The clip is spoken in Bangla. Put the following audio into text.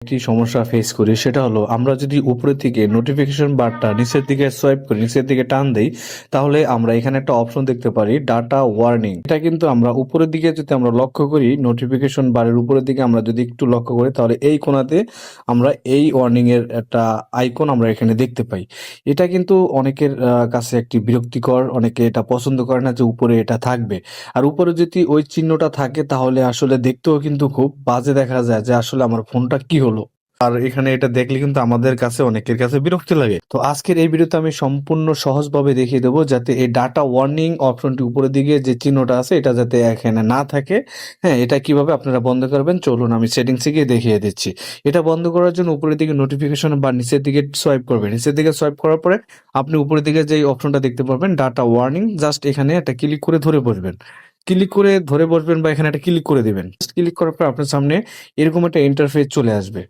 একটি সমস্যা ফেস করি, সেটা হলো আমরা যদি উপরের দিকে নোটিফিকেশন বারটা নিচের দিকে সোয়াইপ করি, নিচের দিকে টান দেই, তাহলে আমরা এখানে একটা অপশন দেখতে পারি ডাটা ওয়ার্নিং। এটা কিন্তু আমরা উপরের দিকে যদি আমরা লক্ষ্য করি, নোটিফিকেশন বারের উপরের দিকে আমরা যদি একটু লক্ষ্য করি, তাহলে এই কোণাতে আমরা এই ওয়ার্নিং এর একটা আইকন আমরা এখানে দেখতে পাই। এটা কিন্তু অনেকের কাছে একটি বিরক্তিকর, অনেকে এটা পছন্দ করে না যে উপরে এটা থাকবে। আর উপরে যদি ওই চিহ্নটা থাকে তাহলে আসলে দেখতেও কিন্তু খুব বাজে দেখা যায় যে আসলে আমার ফোনটা কি হলো। আর এখানে এটা দেখলে কিন্তু আমাদের কাছে অনেকের কাছে বিরক্তি লাগে। তো আজকের এই ভিডিওতে আমি সম্পূর্ণ সহজভাবে দেখিয়ে দেবো যাতে এই ডাটা ওয়ার্নিং অপশনটি উপরের দিকে যে চিহ্নটা আছে এটা যাতে এখানে না থাকে। হ্যাঁ, এটা কিভাবে আপনারা বন্ধ করবেন চলুন আমি সেটিংসে গিয়ে দেখিয়ে দিচ্ছি। এটা বন্ধ করার জন্য উপরের দিকে নোটিফিকেশন বা নিচের দিকে সোয়াইপ করবেন। নিচের দিকে সোয়াইপ করার পরে আপনি উপরের দিকে যে অপশনটা দেখতে পারবেন ডাটা ওয়ার্নিং, জাস্ট এখানে একটা ক্লিক করে ধরে বসবেন। ক্লিক করে ধরে বসবেন বা এখানে একটা ক্লিক করে দিবেন। ক্লিক করার পর আপনার সামনে এরকম একটা ইন্টারফেস চলে আসবে।